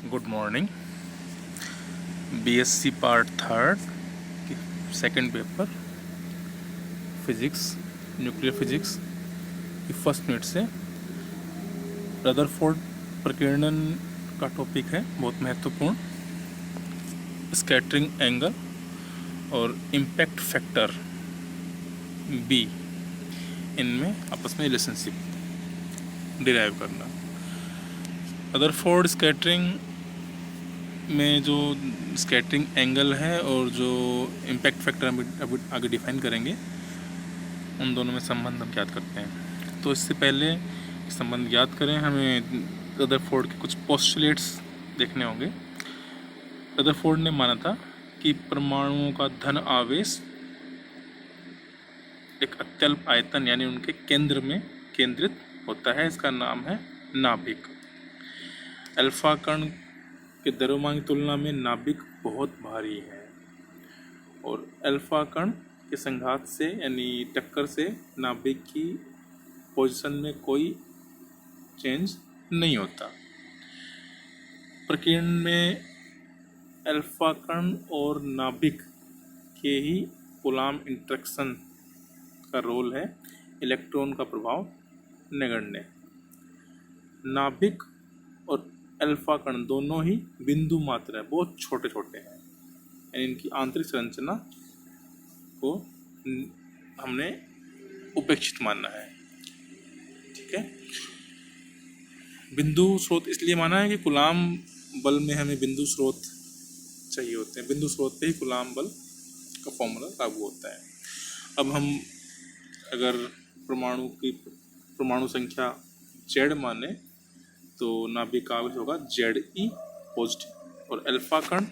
Good morning. BSc part third second paper physics, nuclear physics की first unit से Rutherford प्रकीर्णन का topic है, बहुत महत्वपूर्ण। स्कैटरिंग एंगल और इम्पैक्ट फैक्टर बी, इनमें आपस में रिलेशनशिप डिराइव करना। रदरफोर्ड स्कैटरिंग में जो स्कैटरिंग एंगल है और जो इम्पैक्ट फैक्टर हम अभी आगे डिफाइन करेंगे, उन दोनों में संबंध हम याद करते हैं। तो इससे पहले संबंध याद करें, हमें रदरफोर्ड के कुछ पोस्टुलेट्स देखने होंगे। रदरफोर्ड ने माना था कि परमाणुओं का धन आवेश एक अत्यल्प आयतन यानी उनके केंद्र में केंद्रित होता है। इसका नाम है नाभिक। अल्फा कण के द्रव्यमान की तुलना में नाभिक बहुत भारी है और अल्फा कण के संघात से यानी टक्कर से नाभिक की पोजीशन में कोई चेंज नहीं होता। प्रकीर्णन में अल्फा कण और नाभिक के ही कूलाम इंटरेक्शन का रोल है, इलेक्ट्रॉन का प्रभाव नगण्य। नाभिक और अल्फा कण दोनों ही बिंदु मात्र है, बहुत छोटे छोटे हैं, यानी इनकी आंतरिक संरचना को हमने उपेक्षित मानना है। ठीक है। बिंदु स्रोत इसलिए माना है कि कूलाम बल में हमें बिंदु स्रोत चाहिए होते हैं। बिंदु स्रोत पे ही कूलाम बल का फॉर्मूला लागू होता है। अब हम अगर परमाणु संख्या जेड माने तो नाभिक का आवेश होगा Ze पॉजिटिव और अल्फा कण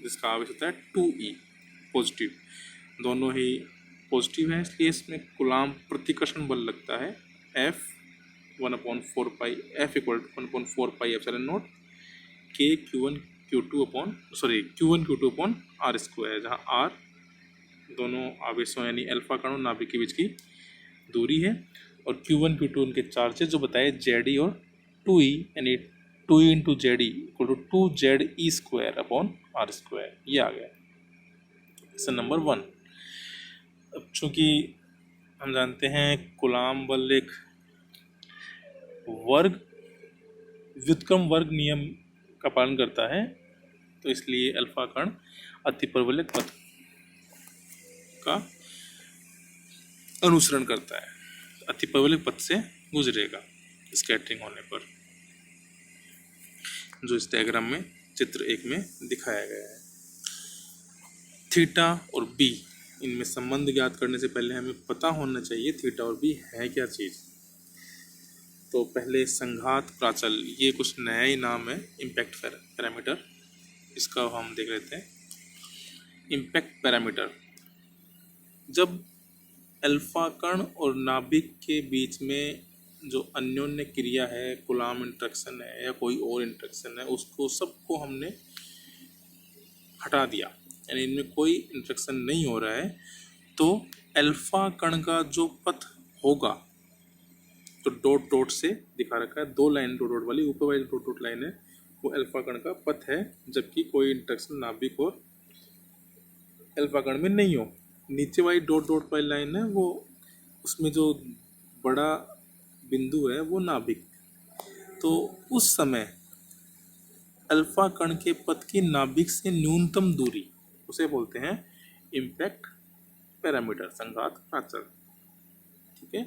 जिसका आवेश होता है 2e पॉजिटिव, दोनों ही पॉजिटिव है, इसलिए इसमें कूलाम प्रतिकर्षण बल लगता है F 1/4 pi F = 1/4 pi epsilon not K Q1 Q2 upon R square है, जहाँ R दोनों आवेशों यानी अल्फा कण और नाभिक के बीच की दूरी है और Q1 Q2 उनके चार्जेस जो बताए Ze और 2e यानी 2e into Ze equal to 2Ze square upon R square. ये आ गया क्वेश्चन नंबर 1। अब चूँकि हम जानते हैं कूलाम बल एक व्युत्क्रम वर्ग नियम का पालन करता है, तो इसलिए अल्फा कण अतिपरवलयक पथ का अनुसरण करता है, अतिपरवलयक पथ से गुजरेगा स्कैटरिंग होने पर, जो इस डायग्राम में चित्र 1 में दिखाया गया है। थीटा और बी, इनमें संबंध ज्ञात करने से पहले हमें पता होना चाहिए थीटा और बी है क्या चीज़। तो पहले संघात प्राचल, ये कुछ नया ही नाम है, इम्पैक्ट पैरामीटर, इसका हम देख लेते हैं। इम्पैक्ट पैरामीटर, जब अल्फा कण और नाभिक के बीच में जो अन्योन्य क्रिया है, कूलाम इंटरेक्शन है या कोई और इंटरेक्शन है, उसको सबको हमने हटा दिया, यानी इनमें कोई इंटरेक्शन नहीं हो रहा है, तो अल्फा कण का जो पथ होगा, तो डॉट डॉट से दिखा रखा है, 2 लाइन डॉट डॉट वाली, ऊपर वाली डॉट डॉट लाइन है वो अल्फा कण का पथ है, जबकि कोई इंटरेक्शन नाभिक और अल्फा कण में नहीं हो। नीचे वाली डॉट डॉट वाली लाइन है वो, उसमें जो बड़ा बिंदु है वो नाभिक। तो उस समय अल्फा कण के पथ की नाभिक से न्यूनतम दूरी, उसे बोलते हैं इम्पैक्ट पैरामीटर, संघात प्राचल। ठीक है।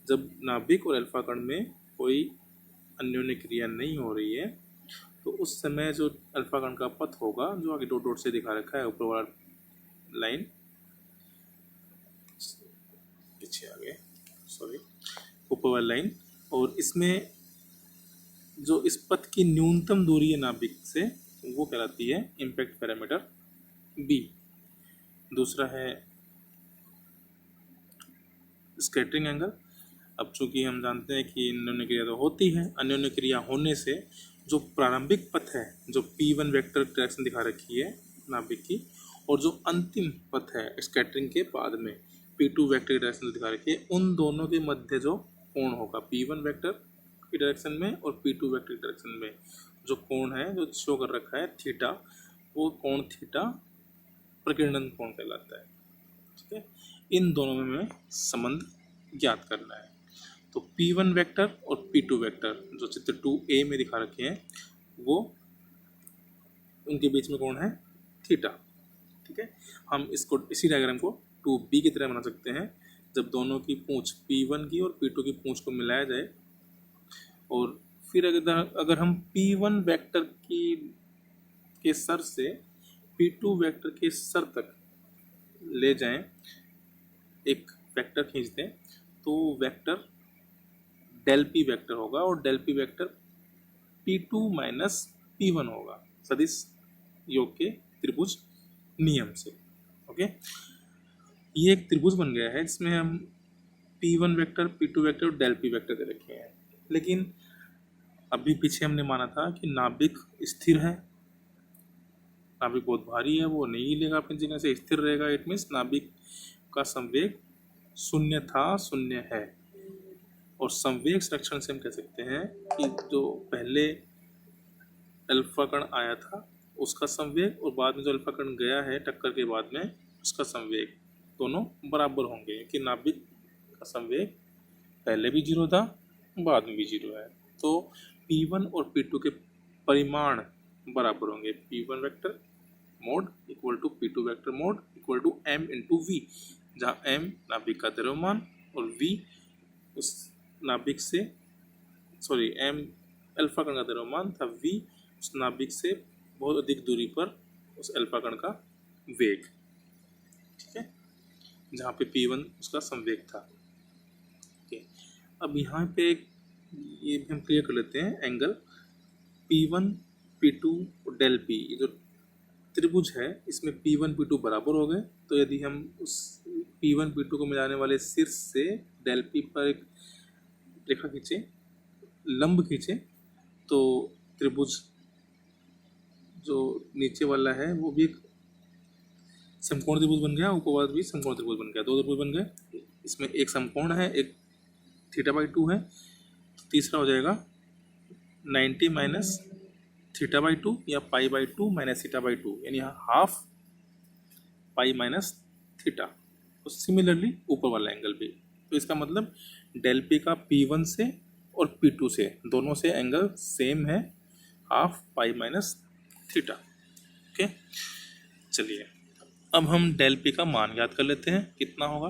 जब नाभिक और अल्फा कण में कोई अन्योन्य क्रिया नहीं हो रही है, तो उस समय जो अल्फा कण का पथ होगा, जो आगे डॉट डॉट से दिखा रखा है, ऊपर वाला लाइन, पीछे आ गए, सॉरी, ऊपर वाली लाइन, और इसमें जो इस पथ की न्यूनतम दूरी है नाभिक से, वो कहलाती है इम्पैक्ट पैरामीटर बी। दूसरा है स्कैटरिंग एंगल। अब चूंकि हम जानते हैं कि अन्योन्य क्रिया तो होती है, अन्योन्य क्रिया होने से जो प्रारंभिक पथ है, जो P1 वेक्टर डायरेक्शन दिखा रखी है नाभिक की, और जो अंतिम पथ है स्कैटरिंग के बाद में P2 वेक्टर डायरेक्शन दिखा रखी है, उन दोनों के मध्य जो कोण होगा P1 वेक्टर की डायरेक्शन में और P2 वेक्टर की डायरेक्शन में, जो कोण है जो शो कर रखा है थीटा, वो कोण थीटा प्रकीर्णन कोण कहलाता है। ठीक है, इन दोनों में हमें संबंध ज्ञात करना है। तो P1 वेक्टर और P2 वेक्टर जो चित्र 2A में दिखा रखे हैं, वो उनके बीच में कोण है थीटा। ठीक है, हम इसको इसी डायग्राम को 2B की तरह बना सकते हैं। जब दोनों की पूंछ P1 की और P2 की पूंछ को मिलाया जाए और फिर अगर हम P1 वेक्टर के सर से P2 वेक्टर के सर तक ले जाएं, एक वेक्टर खींच दें, तो वेक्टर डेल P वेक्टर होगा और del P vector P2 minus P1 होगा सदिश योग के त्रिभुज नियम से। ओके, ये एक त्रिभुज बन गया है जिसमें हम P1 वेक्टर, P2 वेक्टर और डेल P वेक्टर दे रखे हैं। लेकिन अभी पीछे हमने माना था कि नाभिक स्थिर है, नाभिक बहुत भारी है, वो नहीं हिलेगा अपनी जगह से, स्थिर रहेगा। इट मीन्स नाभिक का संवेग शून्य था, शून्य है। और संवेग संरक्षण से हम कह सकते हैं कि जो पहले अल्फा कण आया था उसका संवेग और बाद में जो अल्फा कण गया है टक्कर के बाद में उसका संवेग दोनों बराबर होंगे, क्योंकि नाभिक का संवेग पहले भी जीरो था, बाद में भी जीरो है। तो P1 और P2 के परिमाण बराबर होंगे। P1 vector mod equal to P2 vector mod equal to m into v, जहाँ m नाभिक का द्रव्यमान और v उस नाभिक से m अल्फा कण का द्रव्यमान था, v उस नाभिक से बहुत अधिक दूरी पर उस अल्फा कण का वेग। ठीक है, जहाँ पे P1 उसका संवेग था। ओके, अब यहाँ पे ये भी हम क्लियर कर लेते हैं एंगल P1 P2 और डेल P, ये जो त्रिभुज है इसमें P1 P2 बराबर हो गए। तो यदि हम उस P1 P2 को मिलाने वाले शीर्ष से डेल P पर एक रेखा खींचे, लंब खींचे, तो त्रिभुज जो नीचे वाला है वो भी एक समकोण त्रिभुज बन गया, ऊपर भी समकोण त्रिभुज बन गया, दो त्रिभुज बन गए। इसमें एक समकोण है, एक θ/2 है, तो तीसरा हो जाएगा 90 माइनस θ/2 या π/2 माइनस θ/2, यानी हाफ पाई माइनस थीटा। तो सिमिलरली ऊपर वाला एंगल भी, तो इसका मतलब डेल P का P1 से और P2 से दोनों से एंगल सेम है, half pi minus theta. Okay, चलिए अब हम डेल P का मान याद कर लेते हैं, कितना होगा।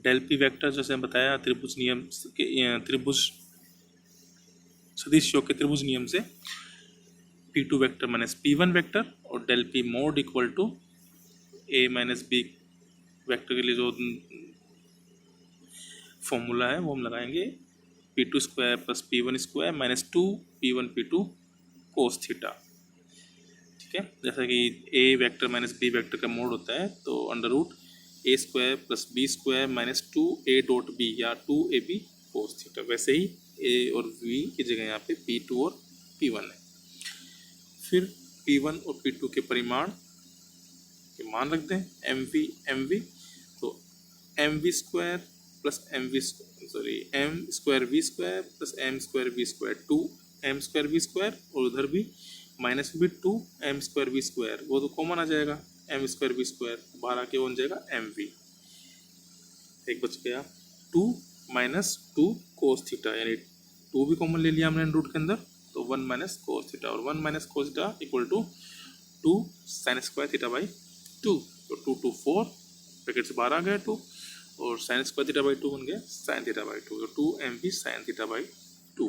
डेल P वेक्टर जैसे बताया त्रिभुज नियम के, त्रिभुज सदिश योग के त्रिभुज नियम से P2 vector minus P1 vector और del P mod equal to A minus B vector के लिए जो फॉर्मूला है वो हम लगाएंगे, P2 square plus P1 square minus 2 P1 P2 cos theta. ठीक है, जैसा कि A vector minus B vector का मोड होता है, तो under root A square plus B square minus 2A dot B या 2AB कोस थीटा। वैसे ही A और V की जगह यहाँ पे P2 और P1 है। फिर P1 और P2 के परिमाण के मान रख दें, MV, तो MV square plus m square V square plus m square V square 2 m square V square, और उधर भी माइनस भी 2 m स्क्वायर V स्क्वायर, वो तो कॉमन आ जाएगा, m स्क्वायर V स्क्वायर बाहर आके बन जाएगा MV। एक बच गया 2 माइनस 2 कोस थीटा, यानी 2 भी कॉमन ले लिया हमने रूट के अंदर, तो 1 माइनस कोस थीटा, और 1 minus cos theta equal to 2 sine square theta by 2, तो 2 2 4 ब्रैकेट से बाहर आ गया 2, और साइन स्क्वायर थीटा बाई 2 बन गया साइन थीटा बाई 2, तो 2mv साइन थीटा बाई 2।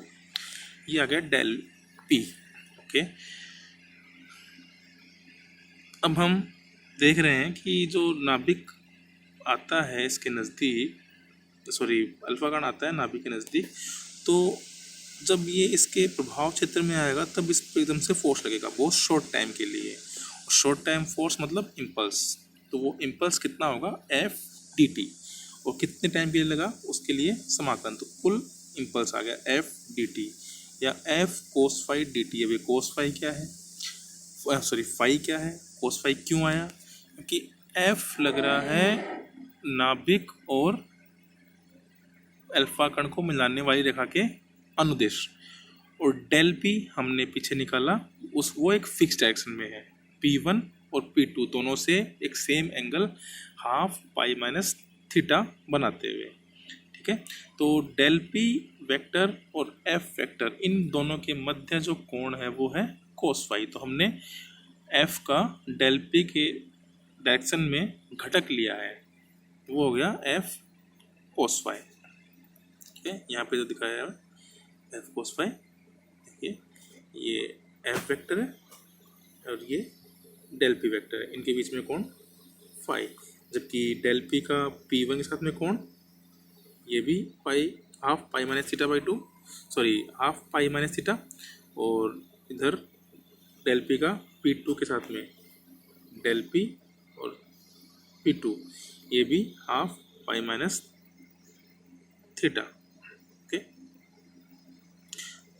ये आ गया डेल P। ओके, अब हम देख रहे हैं कि जो नाभिक आता है इसके नज़दीक, अल्फा कण आता है नाभिक के नज़दीक, तो जब ये इसके प्रभाव क्षेत्र में आएगा तब इस पर एकदम से फोर्स लगेगा बहुत शॉर्ट टाइम के लिए। शॉर्ट टाइम फोर्स मतलब इम्पल्स, तो वो इम्पल्स कितना होगा F dt, और कितने टाइम के लिए लगा उसके लिए समाकलन, तो कुल इम्पल्स आ गया F dt या F कोस फाई dt। अब ये कोस फाई क्या है, फाई क्या है, कोस फाई क्यों आया, क्योंकि F लग रहा है नाभिक और अल्फा कण को मिलाने वाली रेखा के अनुदेश, और डेल पी हमने पीछे निकाला, वो एक फिक्स डायरेक्शन में है। P1 और P2 दोनों से एक same angle half pi minus theta बनाते हुए, ठीक है। तो डेल पी वेक्टर और एफ वेक्टर इन दोनों के मध्य जो कोण है वो है कोस फाई। तो हमने एफ का डेल पी के डायरेक्शन में घटक लिया है, वो हो गया एफ कोस फाई, ठीक है। यहाँ पे जो दिखाया है एफ कोस फाई, देखिए ये एफ वेक्टर है और ये डेल पी वेक्टर है, इनके बीच में कोण फाई। जबकि डेल पी का P1 के साथ में कोण ये भी pi, half pi minus theta by two, sorry half pi minus theta, और इधर डेल पी का P2 के साथ में डेल पी और P2 ये भी half pi minus theta, okay.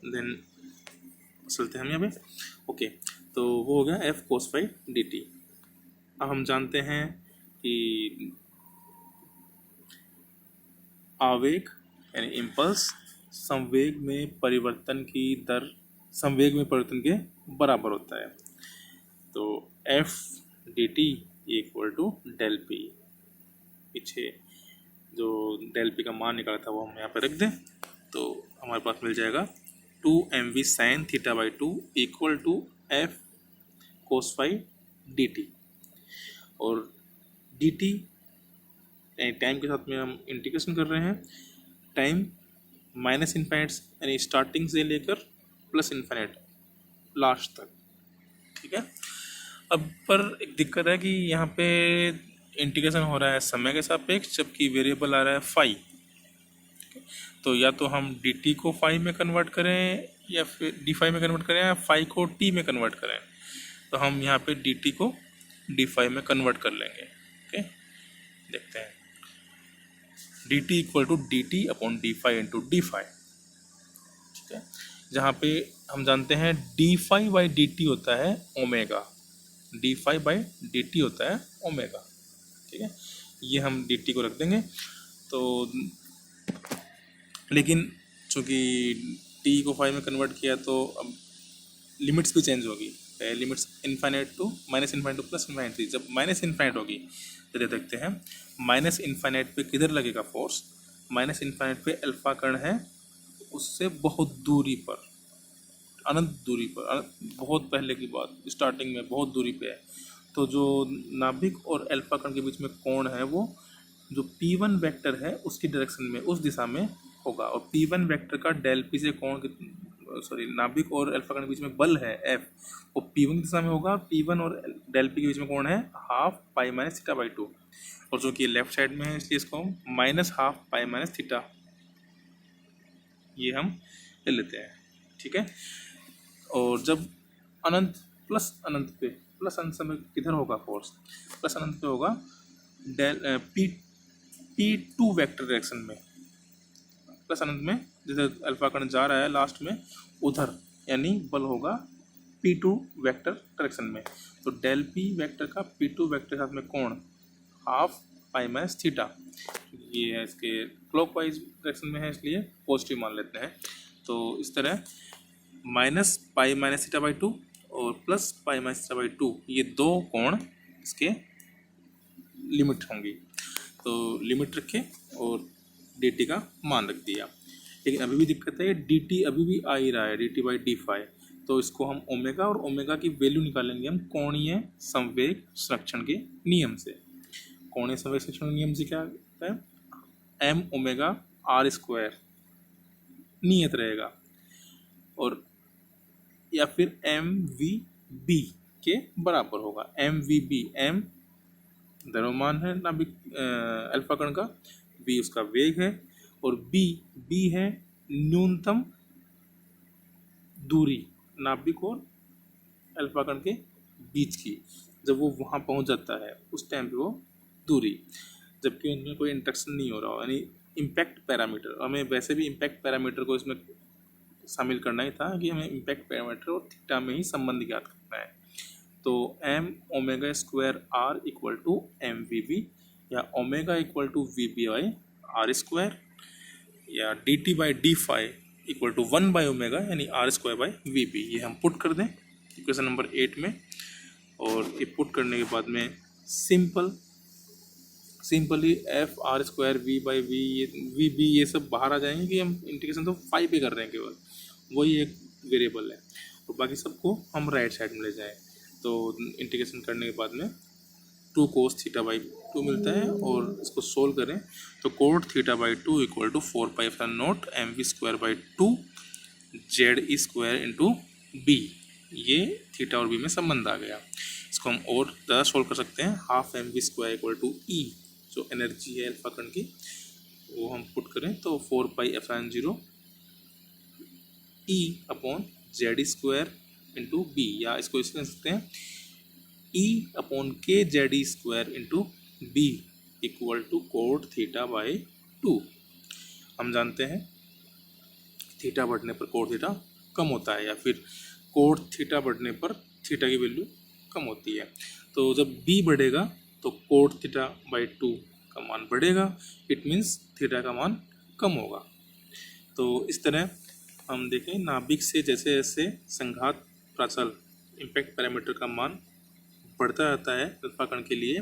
Then चलते हैं हम यहाँ पे, ओके। तो वो हो गया F cos phi d t. अब हम जानते हैं कि आवेग यानी इम्पल्स संवेग में परिवर्तन के बराबर होता है। तो F d t equal to del P, पीछे जो डेल पी का मान निकाला था वो हम यहाँ पर रख दें, तो हमारे पास मिल जाएगा 2mv sine theta by two equal to F cos phi d t. और डी टी टाइम के साथ में हम इंटीग्रेशन कर रहे हैं, टाइम माइनस इन्फाइनाइट यानी स्टार्टिंग से लेकर प्लस इन्फाइनाइट लास्ट तक, ठीक है। अब पर एक दिक्कत है कि यहाँ पे इंटीग्रेशन हो रहा है समय के सापेक्ष, जबकि वेरिएबल आ रहा है फाई। तो या तो हम डी टी को फाई में कन्वर्ट करें या फिर डी फाई में कन्वर्ट करें या फाई को टी में कन्वर्ट करें। तो हम यहाँ पे डी टी को डी फाई में कन्वर्ट कर लेंगे, ओके। देखते हैं d t equal to d t upon d phi into d phi, ठीक है। जहाँ पे हम जानते हैं d phi by d t होता है omega, d phi by d t होता है ओमेगा, ठीक है। ये हम डी टी को रख देंगे। तो लेकिन चूँकि टी को फाई में कन्वर्ट किया तो अब लिमिट्स भी चेंज होगी, limits infinite to minus infinite to plus infinite थी। जब माइनस इन्फाइनाइट होगी तो देखते हैं माइनस इन्फाइनाइट पे किधर लगेगा फोर्स, माइनस इन्फाइनाइट पे अल्फा कण है उससे बहुत दूरी पर, अनंत दूरी पर, बहुत पहले की बात, स्टार्टिंग में बहुत दूरी पे है। तो जो नाभिक और अल्फा कण के बीच में कोण है वो जो P1 वेक्टर है उसकी डायरेक्शन में, उस दिशा में होगा। और P1 वेक्टर का डेल पी से कोण, सॉरी नाभिक और अल्फा कण के बीच में बल है F, वो P1 की दिशा में होगा। P1 और डेल पी के बीच में कोण है half pi minus theta by two, और जो कि लेफ्ट साइड में है इसलिए इसको हम minus half pi minus theta ये हम ले लेते हैं, ठीक है। और जब अनंत प्लस अनंत पे, प्लस अनंत समय किधर होगा फोर्स, प्लस अनंत पे होगा डेल P2 वेक्टर डायरेक्शन में, प्लस अनंत में जैसे अल्फा कण जा रहा है लास्ट में उधर, यानी बल होगा P2 वेक्टर डायरेक्शन में। तो डेल पी वेक्टर का P2 वेक्टर के साथ में कोण हाफ पाई माइनस थीटा, ये है इसके क्लॉकवाइज डायरेक्शन में है इसलिए पॉजिटिव मान लेते हैं। तो इस तरह minus pi minus theta by two और plus pi minus theta by two ये दो कोण इसके लिमिट होंगी। तो लिमिट रखे और डी टी का मान रख दिया, लेकिन अभी भी दिक्कत है, डी टी अभी भी आ ही रहा है d T by D phi. तो इसको हम ओमेगा और ओमेगा की वैल्यू निकालेंगे हम कोणीय संवेग संरक्षण के नियम से। कोणीय संवेग संरक्षण के नियम से क्या होता है, एम ओमेगा आर स्क्वायर नियत रहेगा, और या फिर एम वी बी के बराबर होगा। एम वी बी, एम द्रव्यमान है नाभिक अल्फा कण का, वी उसका वेग है, और बी है न्यूनतम दूरी नाभिक और अल्फा कण के बीच की, जब वो वहाँ पहुँच जाता है उस टाइम पे वो दूरी, जबकि उनमें कोई इंटरेक्शन नहीं हो रहा हो, यानी इम्पैक्ट पैरामीटर। हमें वैसे भी इम्पैक्ट पैरामीटर को इसमें शामिल करना ही था कि हमें इम्पैक्ट पैरामीटर और थीटा में ही संबंध ज्ञात करना है। तो M omega square R equal to M V B, या omega equal to V B by R square, या D T by D phi equal to 1/ओमेगा यानी r²/vp। ये हम पुट कर दें इक्वेशन नंबर 8 में, और ये पुट करने के बाद में simply f r²v/v we B ये सब बाहर आ जाएंगे कि हम इंटीग्रेशन तो फाई पे कर रहे हैं, केवल वही एक वेरिएबल है, और बाकी सबको हम राइट साइड में ले जाएं। तो इंटीग्रेशन करने के बाद में 2 cos θ/2 मिलता है, और इसको सोल्व करें तो cot θ/2 equal to 4πε0 mv²/2 ze² into B. ये थीटा और बी में संबंध आ गया। इसको हम और ज़्यादा सोल्व कर सकते हैं। हाफ mv² इक्वल टू ई, जो एनर्जी है अल्फा कण की, वो हम पुट करें तो 4πε0 E/z² इंटू बी, या इसको इसमें लिख सकते हैं E/kz² into b equal to cot θ/2। हम जानते हैं थीटा बढ़ने पर cot θ कम होता है, या फिर cot θ बढ़ने पर थीटा की वैल्यू कम होती है। तो जब b बढ़ेगा तो cot θ/2 का मान बढ़ेगा, इट मीन्स थीटा का मान कम होगा। तो इस तरह हम देखें नाभिक से जैसे जैसे संघात प्राचल इम्पैक्ट पैरामीटर का मान बढ़ता रहता है अल्फा कण के लिए,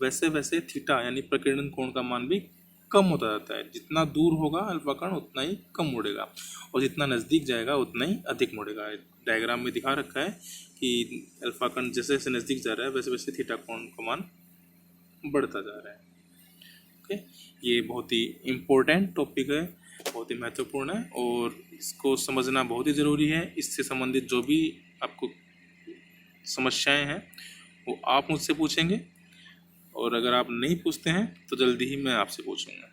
वैसे वैसे थीटा यानी प्रकीर्णन कोण का मान भी कम होता जाता है। जितना दूर होगा अल्फा कण उतना ही कम मुड़ेगा, और जितना नज़दीक जाएगा उतना ही अधिक मुड़ेगा। डायग्राम में दिखा रखा है कि अल्फा कण जैसे जैसे नज़दीक जा रहा है वैसे वैसे थीटा कोण का मान बढ़ता जा रहा है। ओके, ये बहुत ही इम्पोर्टेंट टॉपिक है, बहुत ही महत्वपूर्ण है, और इसको समझना बहुत ही ज़रूरी है। इससे संबंधित जो भी आपको समस्याएं हैं वो आप मुझसे पूछेंगे, और अगर आप नहीं पूछते हैं तो जल्दी ही मैं आपसे पूछूंगा।